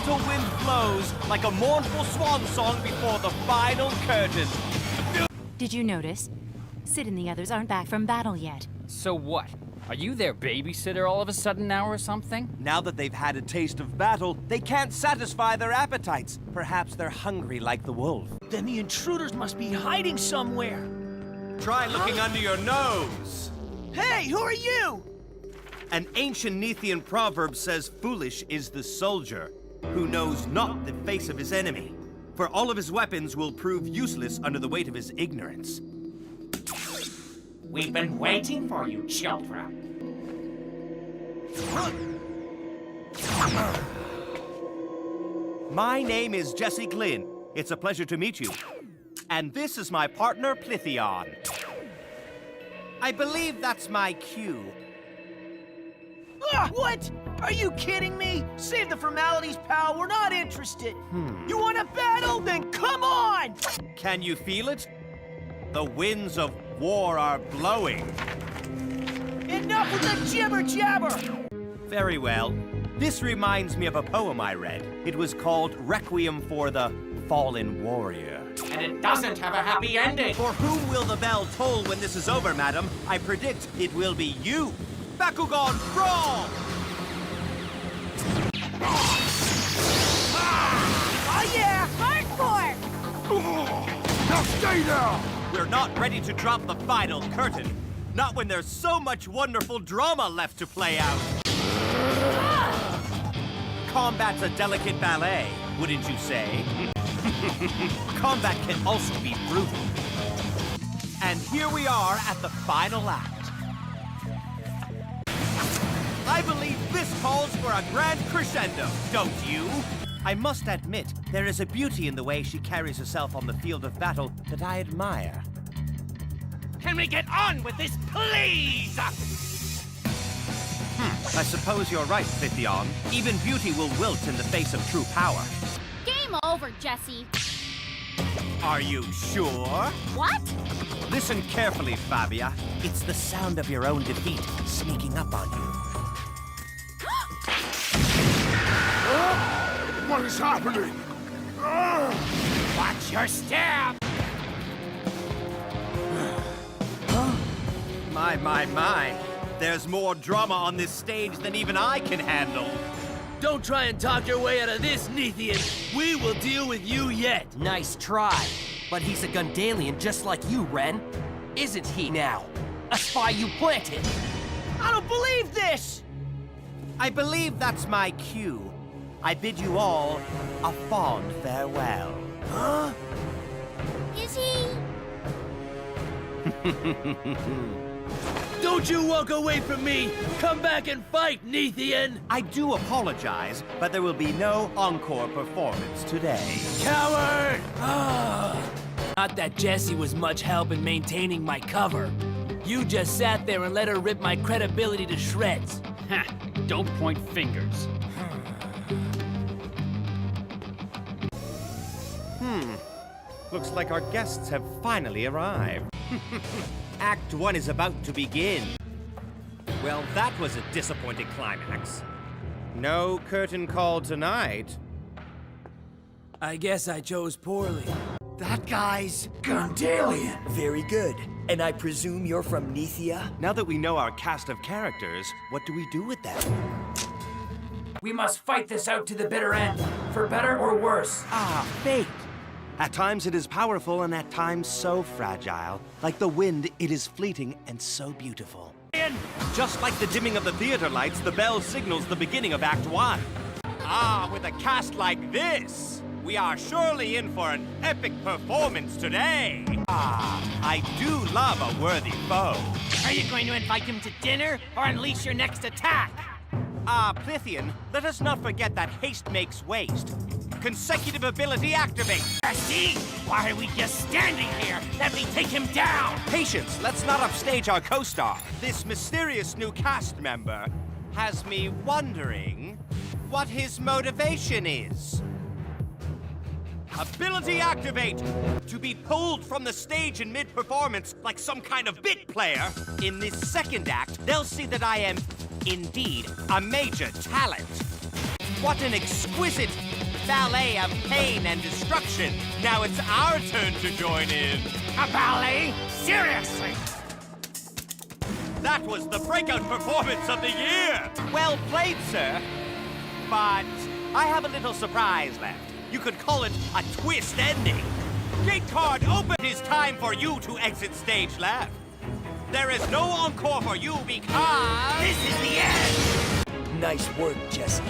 gentle wind flows like a mournful swan song before the final curtain. Did you notice? Sid and the others aren't back from battle yet. So what? Are you their babysitter all of a sudden now or something? Now that they've had a taste of battle, they can't satisfy their appetites. Perhaps they're hungry like the wolf. Then the intruders must be hiding somewhere. Try looking under your nose. Hey, who are you? An ancient Nethian proverb says, "Foolish is the soldier who knows not the face of his enemy, for all of his weapons will prove useless under the weight of his ignorance." We've been waiting for you, children. My name is Jessie Glenn. It's a pleasure to meet you. And this is my partner, Plitheon. I believe that's my cue. What? Are you kidding me? Save the formalities, pal. We're not interested. You want a battle? Then come on! Can you feel it? The winds of war are blowing. Enough with the jibber-jabber! Very well. This reminds me of a poem I read. It was called Requiem for the Fallen Warrior. And it doesn't have a happy ending. For whom will the bell toll when this is over, madam? I predict it will be you. Bakugan, brawl! Oh yeah! Hardcore! Now stay there! We're not ready to drop the final curtain. Not when there's so much wonderful drama left to play out. Combat's a delicate ballet, wouldn't you say? Combat can also be brutal. And here we are at the final act. I believe this calls for a grand crescendo, don't you? I must admit, there is a beauty in the way she carries herself on the field of battle that I admire. Can we get on with this, please? I suppose you're right, Plitheon. Even beauty will wilt in the face of true power. Game over, Jessie. Are you sure? What? Listen carefully, Fabia. It's the sound of your own defeat sneaking up on you. What is happening? Watch your step! My. There's more drama on this stage than even I can handle. Don't try and talk your way out of this, Nethian. We will deal with you yet. Nice try. But he's a Gundalian just like you, Ren. Isn't he now? A spy you planted. I don't believe this! I believe that's my cue. I bid you all a fond farewell. Huh? Is he? Don't you walk away from me! Come back and fight, Nethian! I do apologize, but there will be no encore performance today. Coward! Not that Jessie was much help in maintaining my cover. You just sat there and let her rip my credibility to shreds. Ha! Don't point fingers. Looks like our guests have finally arrived. Act 1 is about to begin. Well, that was a disappointing climax. No curtain call tonight. I guess I chose poorly. That guy's Gundalian. Very good. And I presume you're from Nethia? Now that we know our cast of characters, what do we do with them? We must fight this out to the bitter end, for better or worse. Ah, fate. At times it is powerful and at times so fragile. Like the wind, it is fleeting and so beautiful. Just like the dimming of the theater lights, the bell signals the beginning of Act 1. Ah, with a cast like this, we are surely in for an epic performance today. Ah, I do love a worthy foe. Are you going to invite him to dinner or unleash your next attack? Ah, Plitheon, let us not forget that haste makes waste. Consecutive ability activate. Jessie, why are we just standing here? Let me take him down! Patience, let's not upstage our co-star. This mysterious new cast member has me wondering what his motivation is. Ability activate! To be pulled from the stage in mid-performance like some kind of bit player. In this second act, they'll see that I am, indeed, a major talent. What an exquisite ballet of pain and destruction. Now it's our turn to join in. A ballet? Seriously? That was the breakout performance of the year. Well played, sir. But I have a little surprise left. You could call it a twist ending. Gate card open. It is time for you to exit stage left. There is no encore for you because... This is the end! Nice work, Jessie.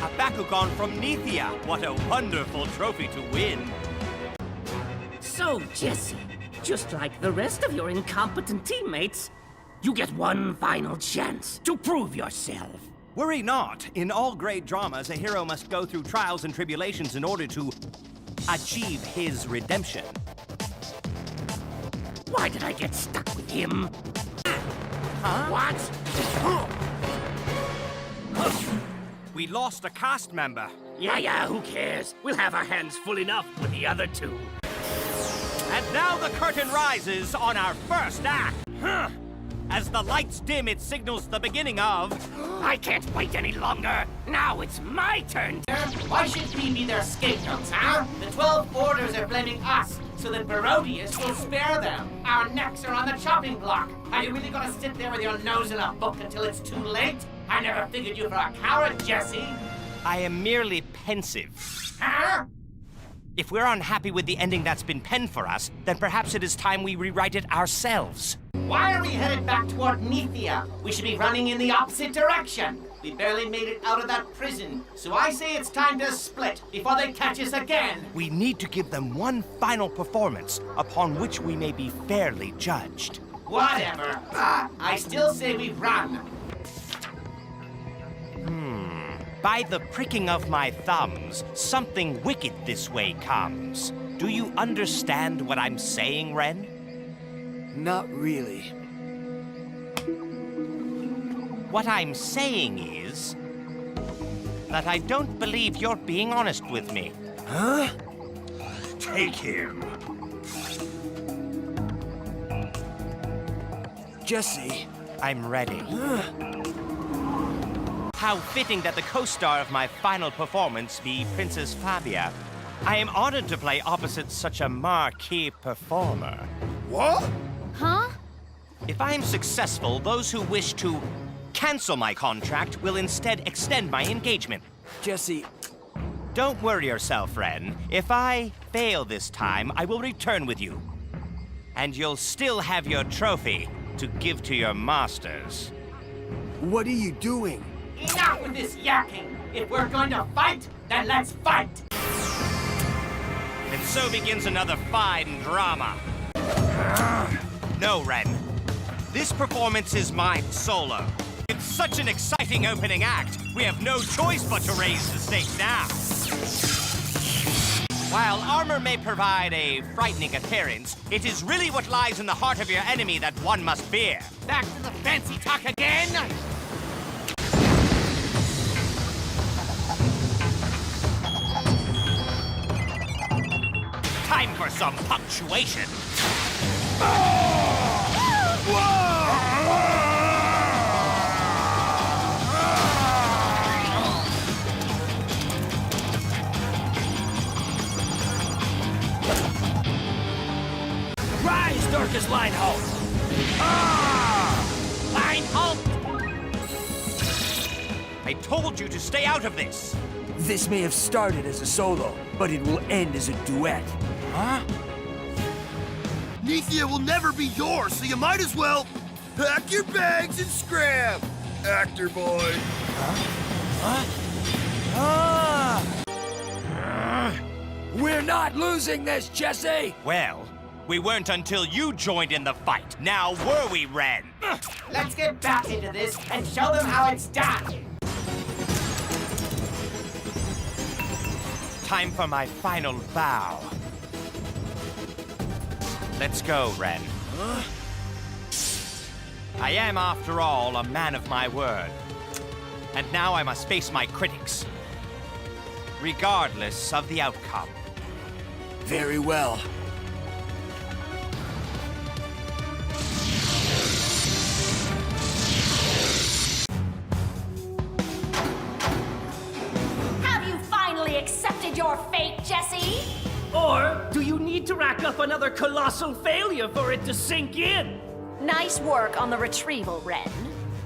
A Bakugan from Plitheon. What a wonderful trophy to win. So, Jessie, just like the rest of your incompetent teammates, you get one final chance to prove yourself. Worry not. In all great dramas, a hero must go through trials and tribulations in order to achieve his redemption. Why did I get stuck with him? Huh? What? We lost a cast member. Yeah, who cares? We'll have our hands full enough with the other two. And now the curtain rises on our first act. As the lights dim, it signals the beginning of... I can't wait any longer. Now it's my turn. Why should we be their scapegoats, huh? The 12 orders are blaming us, so that Barodius will spare them. Our necks are on the chopping block. Are you really gonna sit there with your nose in a book until it's too late? I never figured you for a coward, Jessie. I am merely pensive. Huh? If we're unhappy with the ending that's been penned for us, then perhaps it is time we rewrite it ourselves. Why are we headed back toward Plitheon? We should be running in the opposite direction. We barely made it out of that prison, so I say it's time to split before they catch us again. We need to give them one final performance upon which we may be fairly judged. Whatever. I still say we run. By the pricking of my thumbs, something wicked this way comes. Do you understand what I'm saying, Ren? Not really. What I'm saying is that I don't believe you're being honest with me. Huh? Take him. Jessie. I'm ready. How fitting that the co-star of my final performance be Princess Fabia. I am honored to play opposite such a marquee performer. What? Huh? If I am successful, those who wish to cancel my contract will instead extend my engagement. Jessie, Don't worry yourself, Ren. If I fail this time, I will return with you. And you'll still have your trophy to give to your masters. what are you doing? Enough with this yakking. If we're going to fight, then let's fight. And so begins another fine drama. No, Ren. This performance is mine solo. It's such an exciting opening act, we have no choice but to raise the stakes now. While armor may provide a frightening appearance, it is really what lies in the heart of your enemy that one must fear. Back to the fancy talk again. Time for some punctuation. Rise, Darkest Line Halt! Line halt. I told you to stay out of this. This may have started as a solo, but it will end as a duet. Huh? Nethia will never be yours, so you might as well pack your bags and scram, actor boy. We're not losing this, Jessie! Well, we weren't until you joined in the fight. Now were we, Ren? Let's get back into this and show them how it's done. Time for my final bow. Let's go, Ren. I am, after all, a man of my word. And now I must face my critics, regardless of the outcome. Very well. accepted your fate, Jessie? Or do you need to rack up another colossal failure for it to sink in? Nice work on the retrieval, Ren.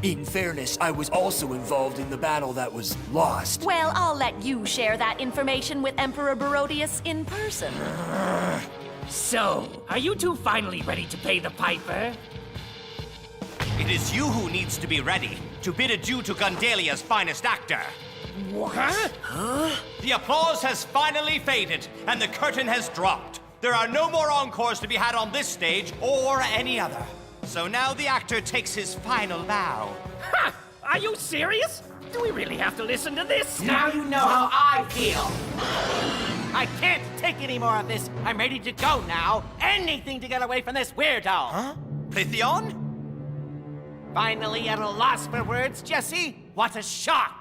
In fairness, I was also involved in the battle that was lost. Well, I'll let you share that information with Emperor Barodius in person. So, are you two finally ready to pay the piper? It is you who needs to be ready to bid adieu to Gundalia's finest actor. What? The applause has finally faded, and the curtain has dropped. There are no more encores to be had on this stage or any other. So now the actor takes his final bow. Ha! Are you serious? Do we really have to listen to this? Now you know how I feel. I can't take any more of this. I'm ready to go now. Anything to get away from this weirdo. Huh? Plitheon? Finally at a loss for words, Jessie? What a shock!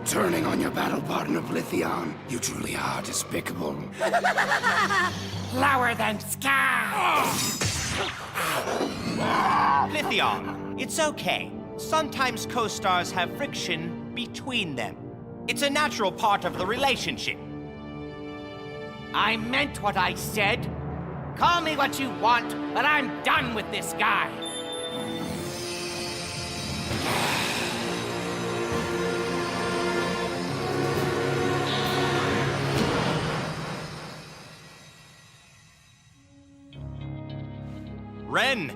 Turning on your battle partner, Plitheon. You truly are despicable. Lower than sky! Plitheon, it's okay. Sometimes co-stars have friction between them. It's a natural part of the relationship. I meant what I said. Call me what you want, but I'm done with this guy. Ren,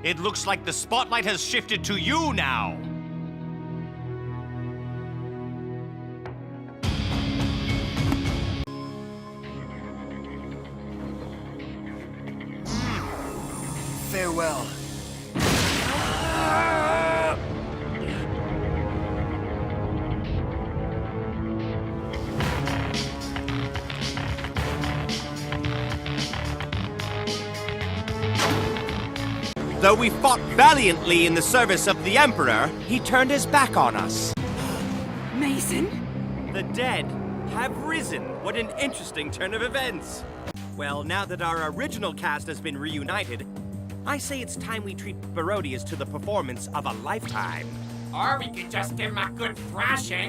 it looks like the spotlight has shifted to you now. Farewell. Though we fought valiantly in the service of the Emperor, he turned his back on us. Mason? The dead have risen. What an interesting turn of events. Well, now that our original cast has been reunited, I say it's time we treat Barodius to the performance of a lifetime. Or we could just give him a good thrashing.